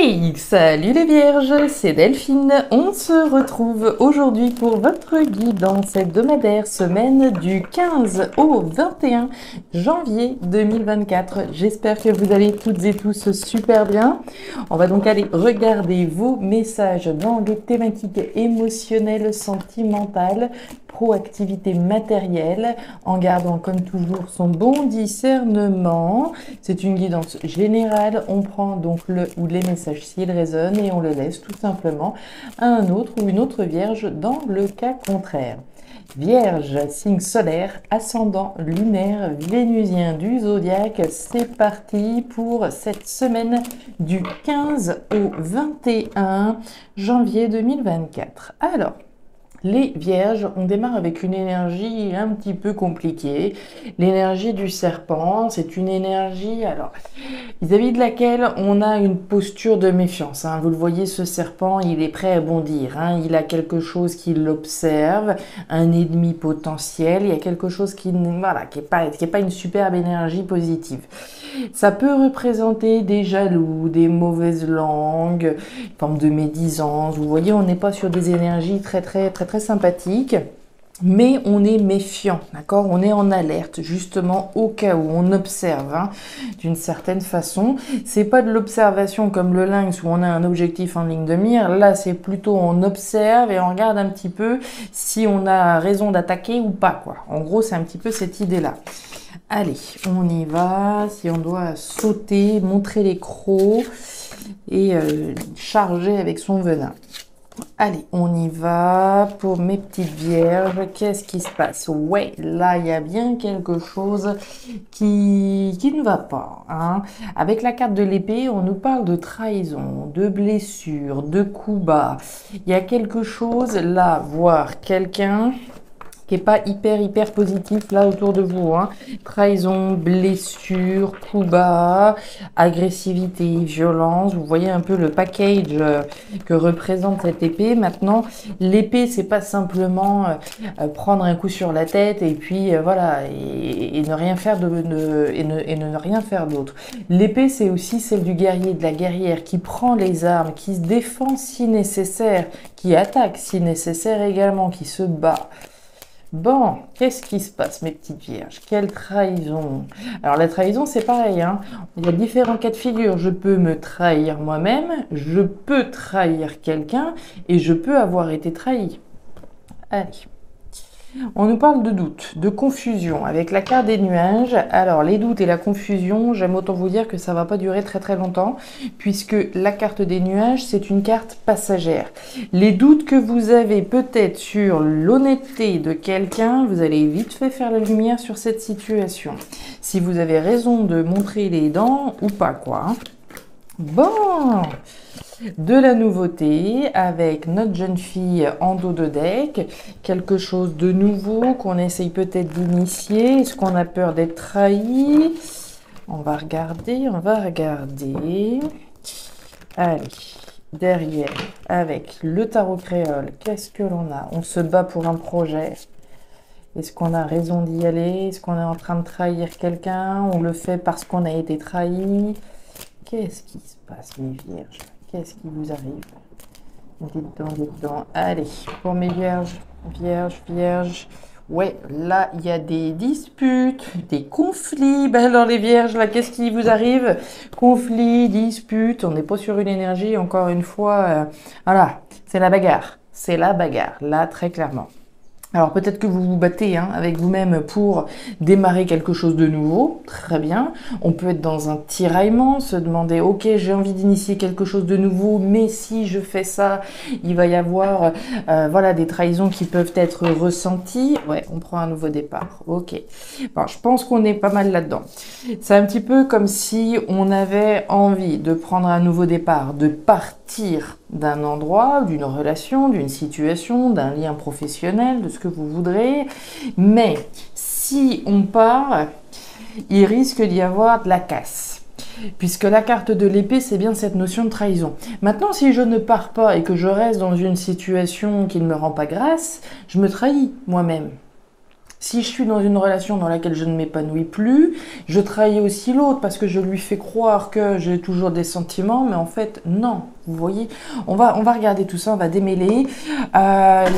Hey, salut les vierges, c'est Delphine. On se retrouve aujourd'hui pour votre guidance hebdomadaire semaine du 15 au 21 janvier 2024. J'espère que vous allez toutes et tous super bien. On va donc aller regarder vos messages dans les thématiques émotionnelles, sentimentales, proactivité matérielle, en gardant comme toujours son bon discernement. C'est une guidance générale, on prend donc le ou les messages s'ils résonnent et on le laisse tout simplement à un autre ou une autre vierge dans le cas contraire. Vierge, signe solaire, ascendant lunaire, vénusien du zodiaque, c'est parti pour cette semaine du 15 au 21 janvier 2024. Alors, les vierges, on démarre avec une énergie un petit peu compliquée. L'énergie du serpent, c'est une énergie vis-à-vis de laquelle on a une posture de méfiance. Vous le voyez, ce serpent, il est prêt à bondir. Il a quelque chose qui l'observe, un ennemi potentiel. Il y a quelque chose qui est pas une superbe énergie positive. Ça peut représenter des jaloux, des mauvaises langues, une forme de médisance. Vous voyez, on n'est pas sur des énergies très sympathiques. Mais on est méfiant, d'accord? On est en alerte, justement, au cas où on observe, d'une certaine façon. C'est pas de l'observation comme le lynx où on a un objectif en ligne de mire. Là, c'est plutôt on observe et on regarde un petit peu si on a raison d'attaquer ou pas, quoi. En gros, c'est un petit peu cette idée-là. Allez, on y va. Si on doit sauter, montrer les crocs et charger avec son venin. Allez, on y va pour mes petites vierges. Qu'est-ce qui se passe? Ouais, là, il y a bien quelque chose qui ne va pas. Avec la carte de l'épée, on nous parle de trahison, de blessure, de coups bas. Il y a quelque chose là, voir quelqu'un qui est pas hyper positif là autour de vous. Trahison, blessure, coup bas, agressivité, violence. Vous voyez un peu le package que représente cette épée. Maintenant, l'épée, c'est pas simplement prendre un coup sur la tête et puis voilà et ne rien faire ne rien faire d'autre. L'épée, c'est aussi celle du guerrier, de la guerrière qui prend les armes, qui se défend si nécessaire, qui attaque si nécessaire également, qui se bat. Bon, qu'est-ce qui se passe, mes petites vierges? Quelle trahison! Alors, la trahison, c'est pareil. Il y a différents cas de figure. Je peux me trahir moi-même, je peux trahir quelqu'un et je peux avoir été trahi. Allez. On nous parle de doute, de confusion avec la carte des nuages. Alors, les doutes et la confusion, j'aime autant vous dire que ça va pas durer très longtemps puisque la carte des nuages, c'est une carte passagère. Les doutes que vous avez peut-être sur l'honnêteté de quelqu'un, vous allez vite fait faire la lumière sur cette situation. Si vous avez raison de montrer les dents ou pas, quoi. Bon, de la nouveauté avec notre jeune fille en dos de deck, quelque chose de nouveau qu'on essaye peut-être d'initier. Est-ce qu'on a peur d'être trahi? On va regarder. Allez, derrière, avec le tarot créole, qu'est-ce que l'on a? On se bat pour un projet. Est-ce qu'on a raison d'y aller? Est-ce qu'on est en train de trahir quelqu'un? On le fait parce qu'on a été trahi? Qu'est-ce qui se passe, mes vierges? Qu'est-ce qui vous arrive? Dites donc. Allez, pour mes vierges. Ouais, là, il y a des disputes, des conflits. Alors, les vierges, là, qu'est-ce qui vous arrive? Conflits, disputes. On n'est pas sur une énergie, encore une fois. Voilà, c'est la bagarre. C'est la bagarre, là, très clairement. Alors peut-être que vous vous battez avec vous-même pour démarrer quelque chose de nouveau, très bien. On peut être dans un tiraillement, se demander ok, j'ai envie d'initier quelque chose de nouveau, mais si je fais ça, il va y avoir des trahisons qui peuvent être ressenties. Ouais, on prend un nouveau départ. Ok. Bon, je pense qu'on est pas mal là-dedans. C'est un petit peu comme si on avait envie de prendre un nouveau départ, de partir d'un endroit, d'une relation, d'une situation, d'un lien professionnel, de ce que vous voudrez. Mais si on part, il risque d'y avoir de la casse. Puisque la carte de l'épée, c'est bien cette notion de trahison. Maintenant, si je ne pars pas et que je reste dans une situation qui ne me rend pas grâce, je me trahis moi-même. Si je suis dans une relation dans laquelle je ne m'épanouis plus, je trahis aussi l'autre parce que je lui fais croire que j'ai toujours des sentiments, mais en fait, non. Vous voyez, on va regarder tout ça, on va démêler.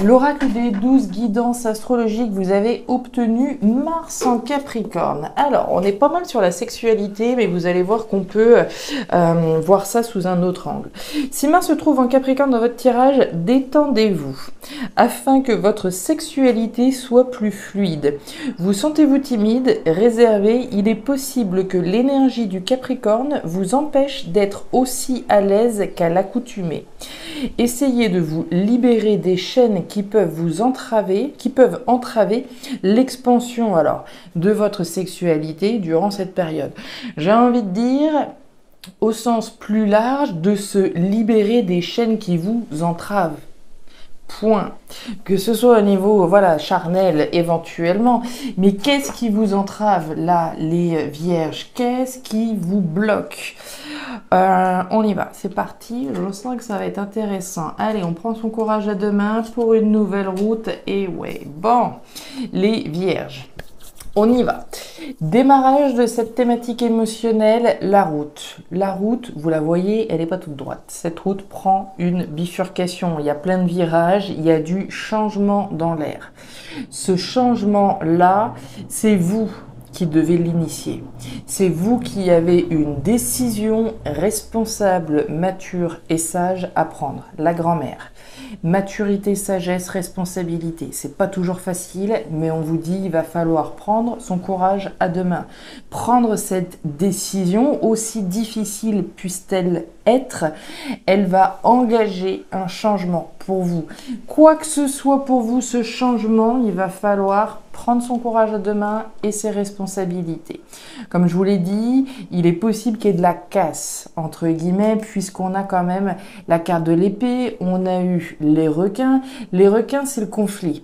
L'oracle des 12 guidances astrologiques, vous avez obtenu Mars en Capricorne. Alors, on est pas mal sur la sexualité, mais vous allez voir qu'on peut voir ça sous un autre angle. Si Mars se trouve en Capricorne dans votre tirage, détendez-vous afin que votre sexualité soit plus fluide. Vous sentez-vous timide, réservé, il est possible que l'énergie du Capricorne vous empêche d'être aussi à l'aise qu'à l'accoutumée. Essayez de vous libérer des chaînes qui peuvent vous entraver, l'expansion alors de votre sexualité durant cette période. J'ai envie de dire, au sens plus large, de se libérer des chaînes qui vous entravent. Point. Que ce soit au niveau charnel éventuellement, mais qu'est-ce qui vous entrave là, les vierges? Qu'est-ce qui vous bloque? On y va, c'est parti. Je sens que ça va être intéressant. Allez, on prend son courage à deux mains pour une nouvelle route. Et ouais, bon, les vierges. On y va. Démarrage de cette thématique émotionnelle, la route. La route, vous la voyez, elle n'est pas toute droite. Cette route prend une bifurcation. Il y a plein de virages, il y a du changement dans l'air. Ce changement-là, c'est vous qui devez l'initier. C'est vous qui avez une décision responsable, mature et sage à prendre. La grand-mère. Maturité, sagesse, responsabilité. C'est pas toujours facile, mais on vous dit il va falloir prendre son courage à deux mains. Prendre cette décision, aussi difficile puisse-t-elle être, elle va engager un changement pour vous. Quoi que ce soit pour vous, ce changement, il va falloir prendre son courage à deux mains et ses responsabilités. Comme je vous l'ai dit, il est possible qu'il y ait de la casse, entre guillemets, puisqu'on a quand même la carte de l'épée, on a eu les requins. Les requins, c'est le conflit.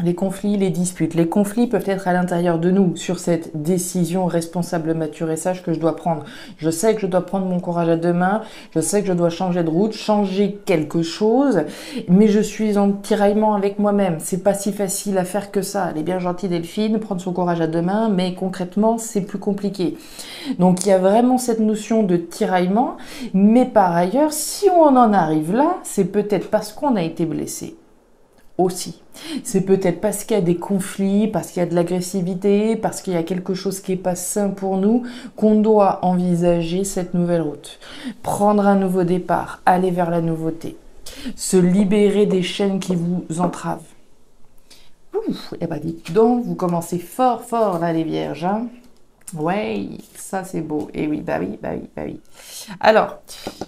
Les conflits, les disputes. Les conflits peuvent être à l'intérieur de nous sur cette décision responsable, mature et sage que je dois prendre. Je sais que je dois prendre mon courage à deux mains, je sais que je dois changer de route, changer quelque chose, mais je suis en tiraillement avec moi-même. C'est pas si facile à faire que ça. Elle est bien gentille Delphine, prendre son courage à deux mains, mais concrètement, c'est plus compliqué. Donc il y a vraiment cette notion de tiraillement, mais par ailleurs, si on en arrive là, c'est peut-être parce qu'on a été blessé. Aussi. C'est peut-être parce qu'il y a des conflits, parce qu'il y a de l'agressivité, parce qu'il y a quelque chose qui n'est pas sain pour nous, qu'on doit envisager cette nouvelle route. Prendre un nouveau départ, aller vers la nouveauté. Se libérer des chaînes qui vous entravent. Ouf, et bah dites donc, vous commencez fort là les vierges, hein. Ouais, ça c'est beau. Et oui, bah oui. Alors,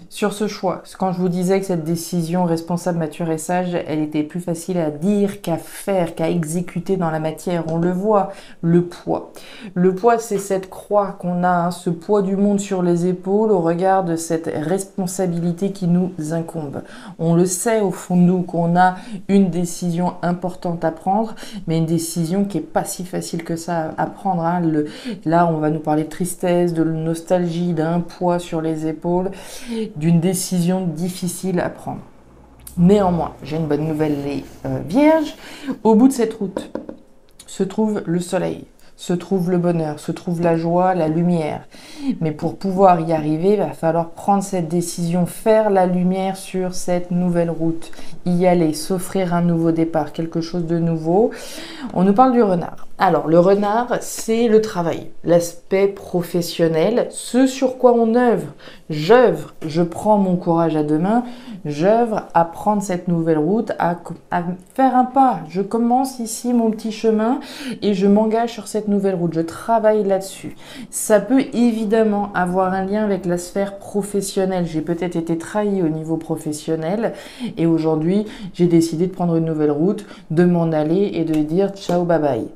sur ce choix, quand je vous disais que cette décision responsable, mature et sage, elle était plus facile à dire qu'à faire, qu'à exécuter dans la matière, on le voit, le poids. Le poids, c'est cette croix qu'on a, hein, ce poids du monde sur les épaules au regard de cette responsabilité qui nous incombe. On le sait au fond de nous qu'on a une décision importante à prendre, mais une décision qui n'est pas si facile que ça à prendre, hein. Là, on va nous parler de tristesse, de nostalgie, d'un poids sur les épaules, d'une décision difficile à prendre. Néanmoins, j'ai une bonne nouvelle les vierges. Au bout de cette route se trouve le soleil, se trouve le bonheur, se trouve la joie, la lumière. Mais pour pouvoir y arriver, il va falloir prendre cette décision, faire la lumière sur cette nouvelle route, y aller, s'offrir un nouveau départ, quelque chose de nouveau. On nous parle du renard. Alors, le renard, c'est le travail, l'aspect professionnel, ce sur quoi on œuvre. J'œuvre, je prends mon courage à deux mains, j'œuvre à prendre cette nouvelle route, à faire un pas. Je commence ici mon petit chemin et je m'engage sur cette nouvelle route. Je travaille là-dessus. Ça peut évidemment avoir un lien avec la sphère professionnelle. J'ai peut-être été trahi au niveau professionnel et aujourd'hui, j'ai décidé de prendre une nouvelle route, de m'en aller et de dire ciao, bye bye.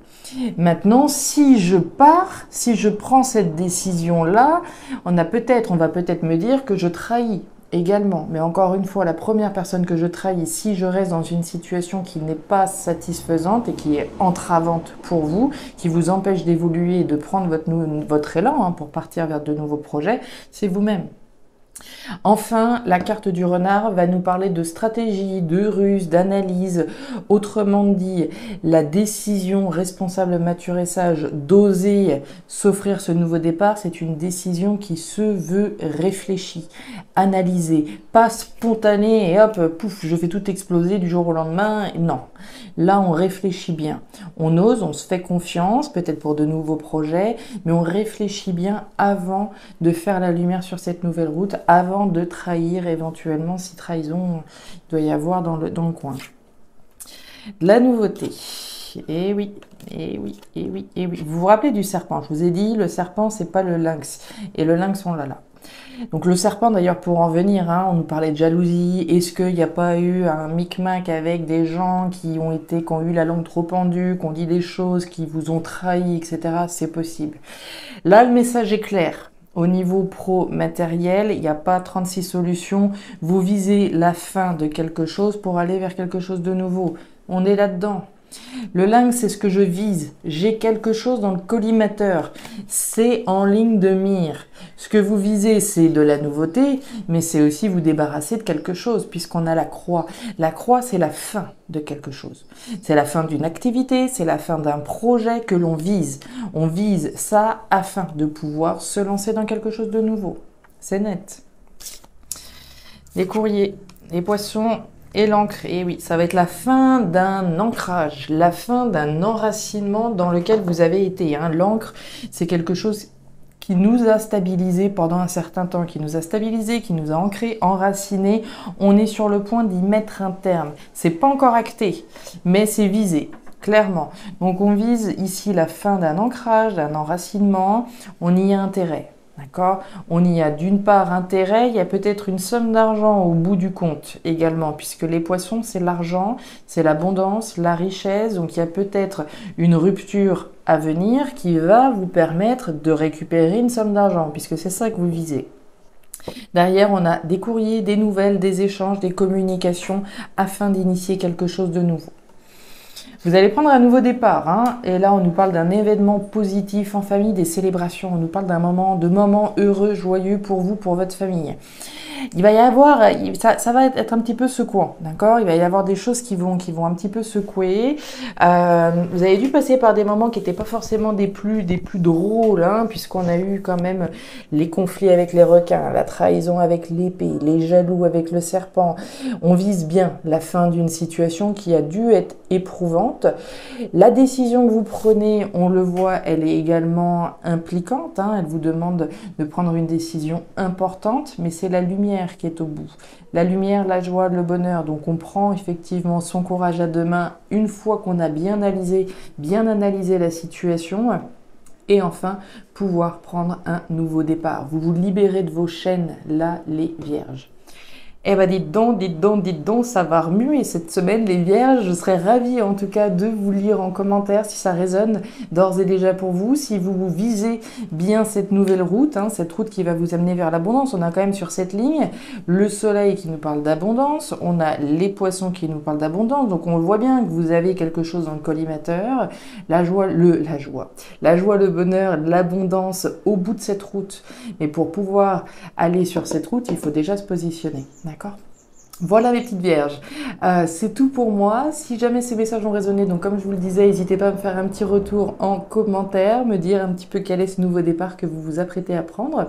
Maintenant, si je pars, si je prends cette décision-là, on va peut-être me dire que je trahis également. Mais encore une fois, la première personne que je trahis, si je reste dans une situation qui n'est pas satisfaisante et qui est entravante pour vous, qui vous empêche d'évoluer et de prendre votre élan pour partir vers de nouveaux projets, c'est vous-même. Enfin, la carte du renard va nous parler de stratégie, de ruse, d'analyse. Autrement dit, la décision responsable, mature et sage d'oser s'offrir ce nouveau départ, c'est une décision qui se veut réfléchie, analysée, pas spontanée et hop, pouf, je fais tout exploser du jour au lendemain. Non. Là, on réfléchit bien. On ose, on se fait confiance, peut-être pour de nouveaux projets, mais on réfléchit bien avant de faire la lumière sur cette nouvelle route, avant de trahir éventuellement, si trahison il doit y avoir dans le coin. De la nouveauté. Et oui, et oui, et oui, et oui. Vous vous rappelez du serpent? Je vous ai dit, le serpent, c'est pas le lynx. Et le lynx, on l'a là. Donc le serpent, d'ailleurs, pour en venir, hein, on nous parlait de jalousie. Est-ce qu'il n'y a pas eu un micmac avec des gens qui ont eu la langue trop pendue, qui ont dit des choses, qui vous ont trahi, etc. C'est possible. Là, le message est clair. Au niveau pro-matériel, il n'y a pas 36 solutions. Vous visez la fin de quelque chose pour aller vers quelque chose de nouveau. On est là-dedans. Le lynx, c'est ce que je vise. J'ai quelque chose dans le collimateur. C'est en ligne de mire. Ce que vous visez, c'est de la nouveauté, mais c'est aussi vous débarrasser de quelque chose, puisqu'on a la croix. La croix, c'est la fin de quelque chose. C'est la fin d'une activité, c'est la fin d'un projet que l'on vise. On vise ça afin de pouvoir se lancer dans quelque chose de nouveau. C'est net. Les courriers, les poissons et l'encre. Et oui, ça va être la fin d'un ancrage, la fin d'un enracinement dans lequel vous avez été. Hein. L'encre, c'est quelque chose qui nous a stabilisé pendant un certain temps, qui nous a stabilisé, qui nous a ancré, enraciné. On est sur le point d'y mettre un terme. C'est pas encore acté, mais c'est visé. Clairement. Donc on vise ici la fin d'un ancrage, d'un enracinement. On y a intérêt. D'accord? On y a d'une part intérêt, il y a peut-être une somme d'argent au bout du compte également, puisque les poissons, c'est l'argent, c'est l'abondance, la richesse, donc il y a peut-être une rupture à venir qui va vous permettre de récupérer une somme d'argent, puisque c'est ça que vous visez. Derrière, on a des courriers, des nouvelles, des échanges, des communications afin d'initier quelque chose de nouveau. Vous allez prendre un nouveau départ, hein, et là on nous parle d'un événement positif en famille, des célébrations, on nous parle d'un moment, de moments heureux, joyeux pour vous, pour votre famille. Il va y avoir, ça va être un petit peu secouant, d'accord? Il va y avoir des choses qui vont un petit peu secouer. Vous avez dû passer par des moments qui n'étaient pas forcément des plus drôles, hein, puisqu'on a eu quand même les conflits avec les requins, la trahison avec l'épée, les jaloux avec le serpent. On vise bien la fin d'une situation qui a dû être éprouvante. La décision que vous prenez, on le voit, elle est également impliquante, hein, elle vous demande de prendre une décision importante, mais c'est la lumière qui est au bout. La lumière, la joie, le bonheur. Donc on prend effectivement son courage à deux mains une fois qu'on a bien analysé la situation. Et enfin, pouvoir prendre un nouveau départ. Vous vous libérez de vos chaînes, là, les vierges. Eh ben dites donc, ça va remuer cette semaine les vierges. Je serais ravie en tout cas de vous lire en commentaire si ça résonne d'ores et déjà pour vous, si vous visez bien cette nouvelle route, hein, cette route qui va vous amener vers l'abondance. On a quand même sur cette ligne le soleil qui nous parle d'abondance, on a les poissons qui nous parlent d'abondance, donc on voit bien que vous avez quelque chose dans le collimateur, la joie, le bonheur, l'abondance au bout de cette route. Mais pour pouvoir aller sur cette route, il faut déjà se positionner. D'accord? Voilà mes petites vierges, c'est tout pour moi. Si jamais ces messages ont résonné, donc comme je vous le disais, n'hésitez pas à me faire un petit retour en commentaire, me dire un petit peu quel est ce nouveau départ que vous vous apprêtez à prendre.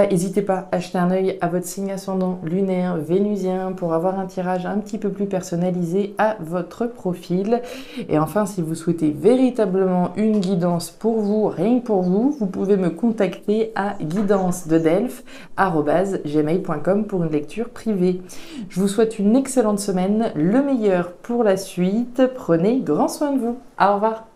N'hésitez pas à jeter un œil à votre signe ascendant lunaire, vénusien, pour avoir un tirage un petit peu plus personnalisé à votre profil. Et enfin, si vous souhaitez véritablement une guidance pour vous, rien que pour vous, vous pouvez me contacter à guidancededelphes@gmail.com pour une lecture privée. Je vous souhaite une excellente semaine, le meilleur pour la suite. Prenez grand soin de vous. Au revoir.